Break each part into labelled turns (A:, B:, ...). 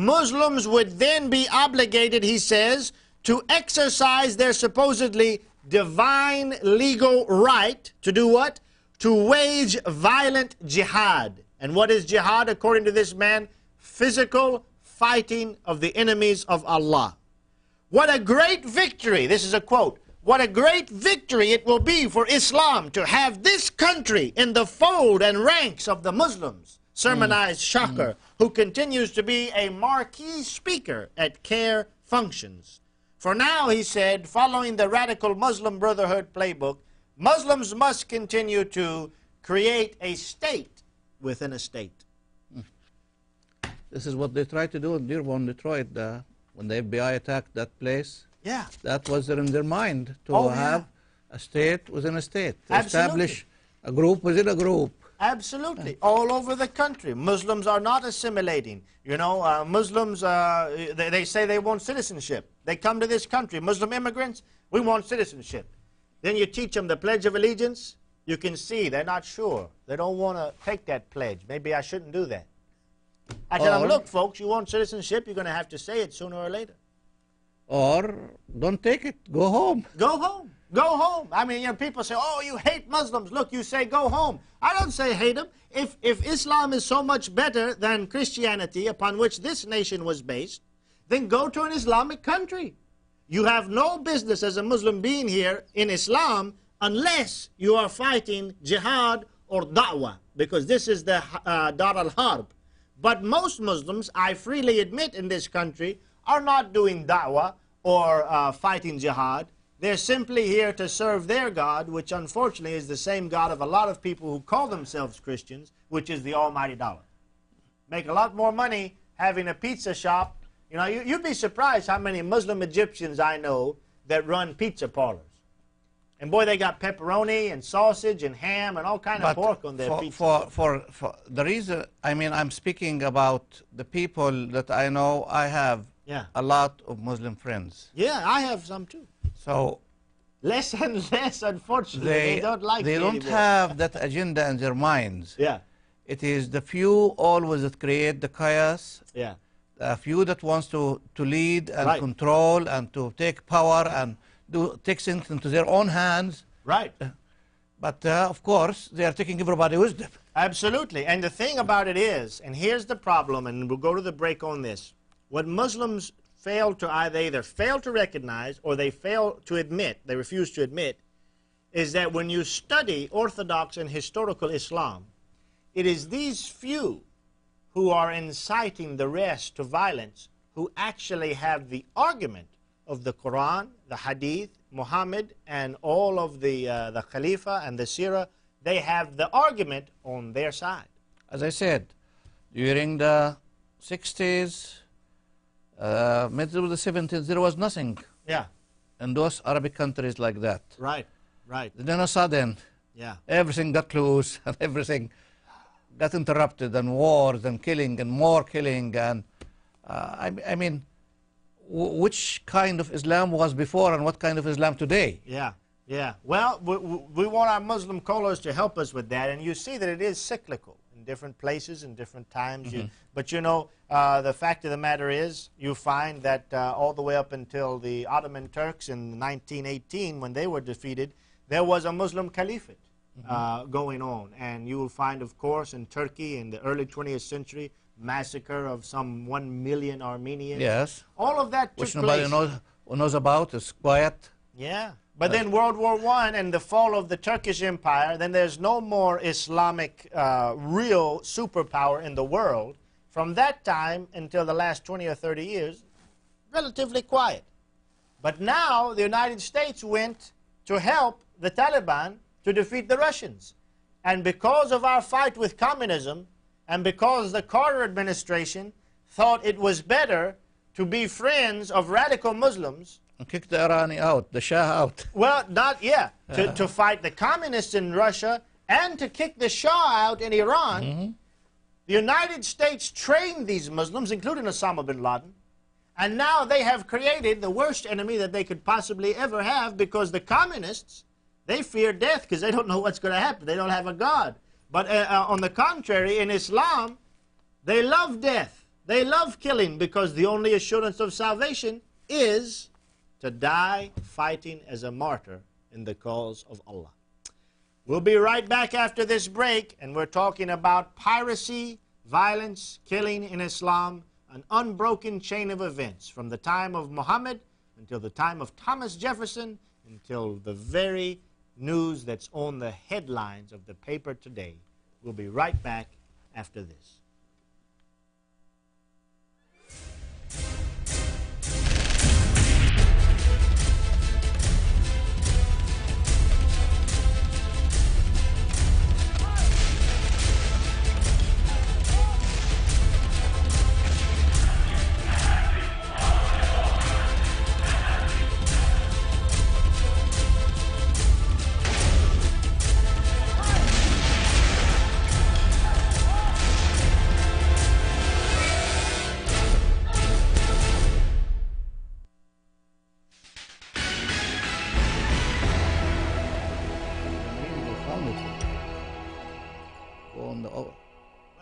A: Muslims would then be obligated, he says, to exercise their supposedly divine legal right to do what? To wage violent jihad. And what is jihad, according to this man? Physical fighting of the enemies of Allah. What a great victory, this is a quote, what a great victory it will be for Islam to have this country in the fold and ranks of the Muslims, sermonized Shakir, who continues to be a marquee speaker at CARE functions. For now, he said, following the radical Muslim Brotherhood playbook, Muslims must continue to create a state within a state.
B: This is what they tried to do in Dearborn, Detroit, when the FBI attacked that place.
A: Yeah.
B: That was in their mind, to have a state within a state, to establish a group within a group.
A: Absolutely. All over the country. Muslims are not assimilating. You know, Muslims, they say they want citizenship. They come to this country. Muslim immigrants, we want citizenship. Then you teach them the Pledge of Allegiance. You can see they're not sure. They don't want to take that pledge. Maybe I shouldn't do that. I tell them, look, folks, you want citizenship, you're going to have to say it sooner or later.
B: Or don't take it. Go home.
A: Go home. Go home. I mean, you know, people say, oh, you hate Muslims. Look, you say go home. I don't say hate them. If Islam is so much better than Christianity, upon which this nation was based, then go to an Islamic country. You have no business as a Muslim being here in Islam unless you are fighting jihad or da'wah, because this is the Dar al-Harb. But most Muslims, I freely admit in this country, are not doing da'wah or fighting jihad. They're simply here to serve their God, which unfortunately is the same God of a lot of people who call themselves Christians, which is the almighty dollar. Make a lot more money having a pizza shop. You know, you'd be surprised how many Muslim Egyptians I know that run pizza parlors. And boy, they got pepperoni and sausage and ham and all kind of pork on their pizza.
B: For the reason, I mean, I'm speaking about the people that I know. I have a lot of Muslim friends.
A: Yeah, I have some too.
B: So
A: less and less, unfortunately, they don't like
B: They don't have that agenda in their minds.
A: Yeah.
B: It is the few always that create the chaos.
A: Yeah.
B: A few that wants to lead and control and to take power and take things into their own hands.
A: Right.
B: But of course, they are taking everybody's wisdom.
A: Absolutely. And the thing about it is, and here's the problem, and we'll go to the break on this. What Muslims fail to, they either fail to recognize or they fail to admit, they refuse to admit, is that when you study Orthodox and historical Islam, it is these few who are inciting the rest to violence who actually have the argument of the Quran, the Hadith, Muhammad, and all of the Khalifa and the Sirah. They have the argument on their side.
B: As I said, during the 60s, middle of the 70s, there was nothing in those Arabic countries like that.
A: Right, right.
B: Then all of a sudden, everything got loose and everything got interrupted, and wars and killing and more killing. And I mean, which kind of Islam was before and what kind of Islam today?
A: Yeah, yeah. Well, we want our Muslim callers to help us with that, and you see that it is cyclical in different places and different times. But you know, the fact of the matter is, you find that all the way up until the Ottoman Turks in 1918, when they were defeated, there was a Muslim caliphate going on. And you will find, of course, in Turkey in the early 20th century, massacre of some 1 million Armenians.
B: Yes.
A: All of that took
B: which nobody knows about. It's quiet.
A: Yeah. But then World War I and the fall of the Turkish Empire, then there's no more Islamic real superpower in the world. From that time until the last 20 or 30 years, relatively quiet. But now the United States went to help the Taliban to defeat the Russians. And because of our fight with communism, and because the Carter administration thought it was better to be friends of radical Muslims.
B: And kick the Irani out, the Shah out.
A: Well, to fight the communists in Russia and to kick the Shah out in Iran. The United States trained these Muslims, including Osama bin Laden. And now they have created the worst enemy that they could possibly ever have, because the communists, they fear death because they don't know what's going to happen. They don't have a God. But on the contrary, in Islam, they love death. They love killing because the only assurance of salvation is to die fighting as a martyr in the cause of Allah. We'll be right back after this break, and we're talking about piracy, violence, killing in Islam, an unbroken chain of events from the time of Muhammad until the time of Thomas Jefferson, until the very news that's on the headlines of the paper today. We'll be right back after this.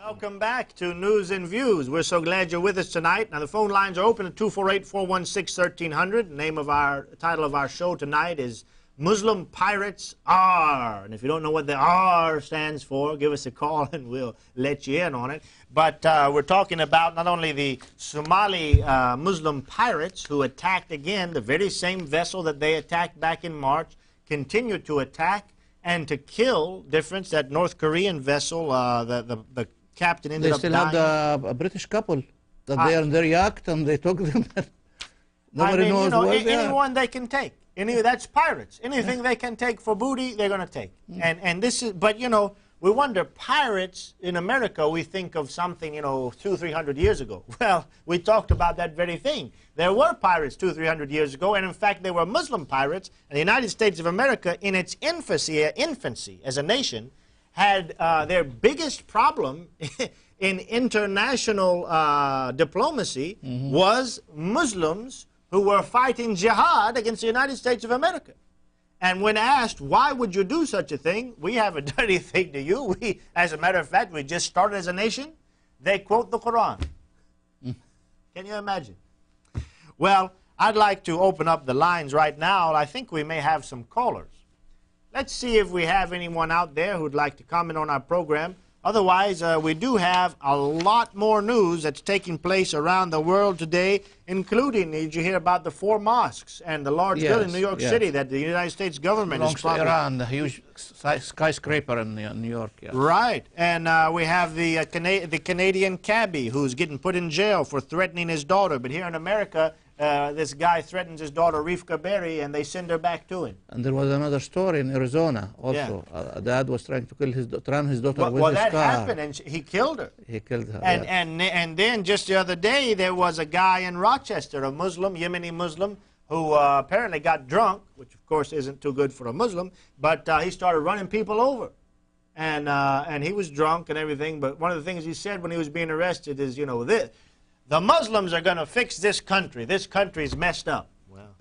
A: Welcome back to News and Views. We're so glad you're with us tonight. Now, the phone lines are open at 248-416-1300. Title of our show tonight is Muslim Pirates Arrr. And if you don't know what the Arrr stands for, give us a call and we'll let you in on it. But we're talking about not only the Somali Muslim pirates who attacked again the very same vessel that they attacked back in March, continue to attack and to kill. Difference that North Korean vessel, the captain ended up dying.
B: They still have a British couple that they are in their yacht and they took them. Nobody knows where they are.
A: Anyone they can take. That's pirates. Anything they can take for booty, they're going to take. And this is, but we wonder, pirates in America, we think of something, 200-300 years ago. Well, we talked about that very thing. There were pirates 200-300 years ago, and in fact, they were Muslim pirates. And the United States of America, in its infancy as a nation, had their biggest problem in international diplomacy was Muslims who were fighting jihad against the United States of America. And when asked, why would you do such a thing? We haven't done anything to you. As a matter of fact, we just started as a nation. They quote the Quran. Can you imagine? Well, I'd like to open up the lines right now. I think we may have some callers. Let's see if we have anyone out there who'd like to comment on our program. Otherwise, we do have a lot more news that's taking place around the world today, including, did you hear about the 4 mosques and the large building in New York City that the United States government is probably...
B: Iran, the huge skyscraper in New York. Yeah.
A: Right. And we have the Canadian cabbie who's getting put in jail for threatening his daughter. But here in America, this guy threatens his daughter, Rifka Berry, and they send her back to him.
B: And there was another story in Arizona also. Yeah. Dad was trying to run his daughter with his car. Well,
A: that happened, and he killed her.
B: He killed her,
A: and then just the other day, there was a guy in Rochester, a Muslim, Yemeni Muslim, who apparently got drunk, which of course isn't too good for a Muslim, but he started running people over. And he was drunk and everything, but one of the things he said when he was being arrested is, the Muslims are going to fix this country. This country's messed up. Well,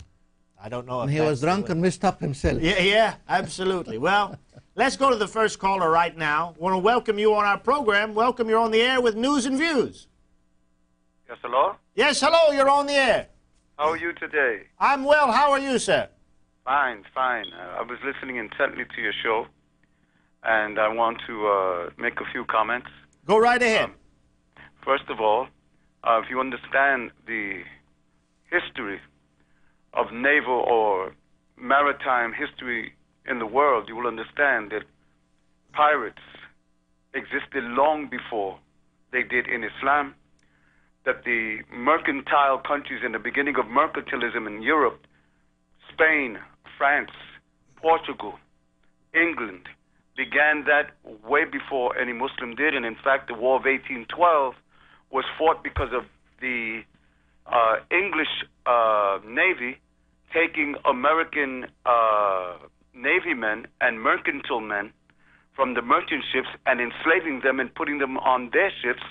A: I don't know if
B: he was drunk and messed up himself.
A: Yeah, absolutely. Well, let's go to the first caller right now. I want to welcome you on our program. Welcome, you're on the air with News and Views.
C: Yes, hello?
A: Yes, hello, you're on the air.
C: How are you today?
A: I'm well. How are you, sir?
C: Fine, fine. I was listening intently to your show, and I want to make a few comments.
A: Go right ahead.
C: First of all, if you understand the history of naval or maritime history in the world, you will understand that pirates existed long before they did in Islam, that the mercantile countries in the beginning of mercantilism in Europe, Spain, France, Portugal, England, began that way before any Muslim did. And in fact, the War of 1812 was fought because of the English Navy taking American Navy men and mercantile men from the merchant ships and enslaving them and putting them on their ships.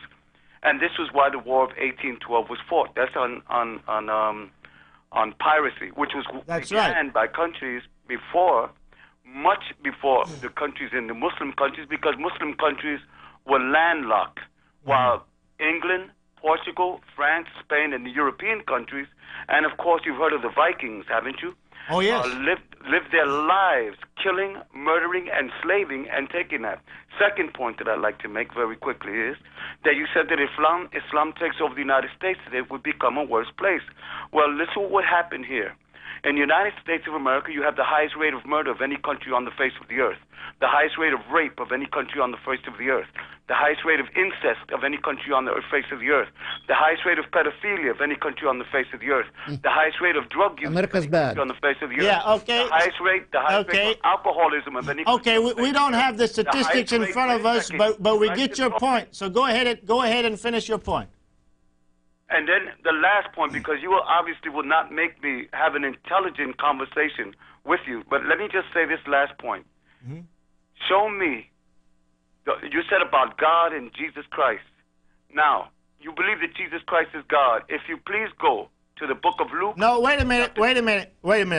C: And this was why the War of 1812 was fought. That's on piracy, which was began by countries before, much before the countries in the Muslim countries, because Muslim countries were landlocked, while England, Portugal, France, Spain, and the European countries. And of course, you've heard of the Vikings, haven't you?
A: Oh, yes.
C: Lived their lives killing, murdering, enslaving, and taking that. Second point that I'd like to make very quickly is that you said that Islam takes over the United States, that it would become a worse place. Well, listen what happened here. In the United States of America, you have the highest rate of murder of any country on the face of the earth, the highest rate of rape of any country on the face of the earth, the highest rate of incest of any country on the face of the earth, the highest rate of pedophilia of any country on the face of the earth, the highest rate of drug use
B: America's bad.
C: on the face of the earth,
A: Yeah, okay.
C: the highest rate of alcoholism of any country.
A: Okay, we don't have the statistics in front of us, but we get your point. So go ahead and finish your point.
C: And then the last point, because you obviously will not make me have an intelligent conversation with you, but let me just say this last point. Mm-hmm. Show me, you said about God and Jesus Christ. Now, you believe that Jesus Christ is God. If you please go to the book of Luke.
A: No, wait a minute.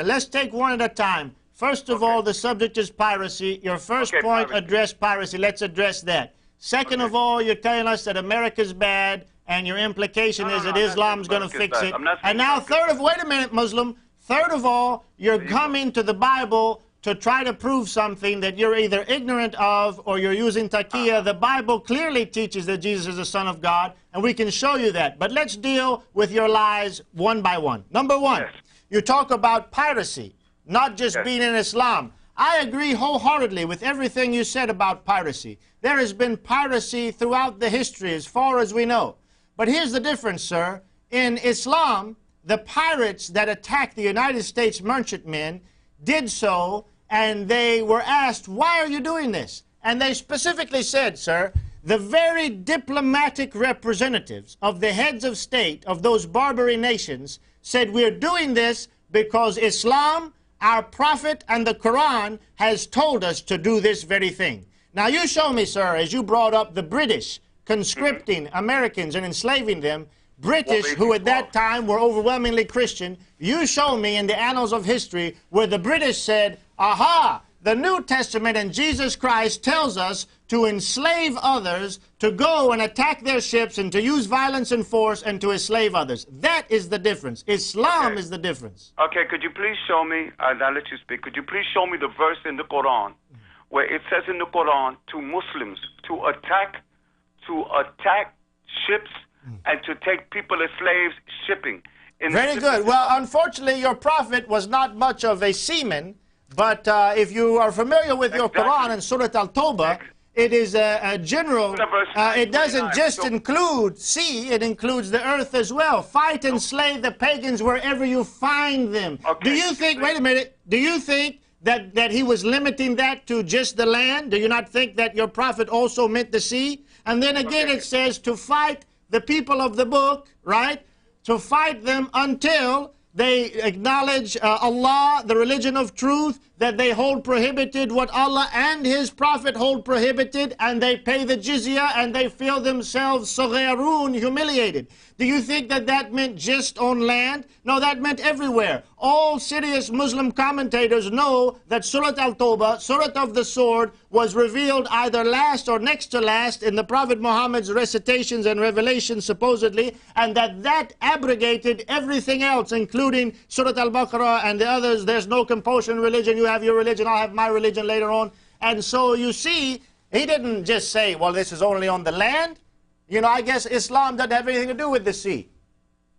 A: Let's take one at a time. First of all, the subject is piracy. Your first point addressed piracy. Let's address that. Second of all, you're telling us that America's bad, and your implication is that Islam's going to fix it. And now, wait a minute, Muslim. Third of all, you're coming to the Bible to try to prove something that you're either ignorant of or you're using taqiyya. The Bible clearly teaches that Jesus is the Son of God, and we can show you that. But let's deal with your lies one by one. Number one, you talk about piracy, not just being in Islam. I agree wholeheartedly with everything you said about piracy. There has been piracy throughout the history as far as we know. But here's the difference, sir. In Islam, the pirates that attacked the United States merchantmen did so, and they were asked, why are you doing this? And they specifically said, sir, the very diplomatic representatives of the heads of state of those Barbary nations said, we're doing this because Islam, our prophet, and the Quran has told us to do this very thing. Now you show me, sir, as you brought up the British conscripting Americans and enslaving them, British, who at that time were overwhelmingly Christian, you show me in the annals of history where the British said, aha, the New Testament and Jesus Christ tells us to enslave others, to go and attack their ships, and to use violence and force, and to enslave others. That is the difference. Islam is the difference.
C: Okay, could you please show me, I'll let you speak, could you please show me the verse in the Quran where it says in the Quran to Muslims to attack ships and to take people as slaves shipping.
A: Very good. Well, unfortunately, your prophet was not much of a seaman, but if you are familiar with your Quran and Surah Al-Tawbah, it is a general, it doesn't just include sea, it includes the earth as well. Fight and slay the pagans wherever you find them. Do you think, wait a minute, do you think that he was limiting that to just the land? Do you not think that your prophet also meant the sea? And then again it says to fight the people of the book, right? To fight them until they acknowledge Allah, the religion of truth, that they hold prohibited what Allah and His Prophet hold prohibited, and they pay the jizya, and they feel themselves sagharun, humiliated. Do you think that that meant just on land? No, that meant everywhere. All serious Muslim commentators know that Surah Al-Tawbah, Surah of the Sword, was revealed either last or next to last in the Prophet Muhammad's recitations and revelations, supposedly, and that abrogated everything else, including Surah Al-Baqarah and the others. There's no compulsion religion. You have your religion, I'll have my religion later on. And so you see, he didn't just say, well, this is only on the land. You know, I guess Islam doesn't have anything to do with the sea.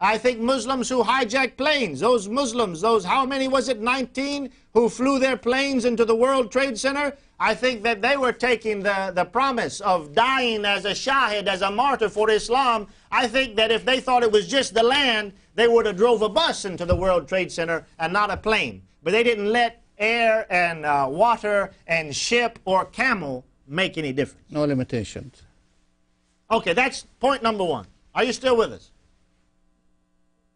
A: I think Muslims who hijack planes, those Muslims, those, how many was it, 19, who flew their planes into the World Trade Center, I think that they were taking the promise of dying as a shahid, as a martyr for Islam. I think that if they thought it was just the land, they would have drove a bus into the World Trade Center and not a plane. But they didn't let air and water and ship or camel make any difference.
B: No limitations.
A: Okay, that's point number one. Are you still with us?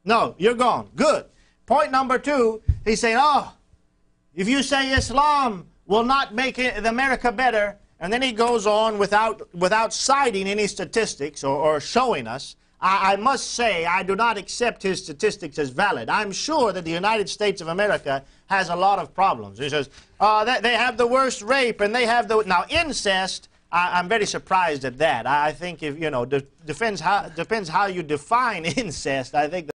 A: No, you're gone. Good. Point number two, he's saying, oh, if you say Islam will not make America better, and then he goes on without citing any statistics or showing us, I must say I do not accept his statistics as valid. I'm sure that the United States of America has a lot of problems. He says, they have the worst rape, and they have the... Now, incest, I'm very surprised at that. I think if, you know, depends how you define incest. I think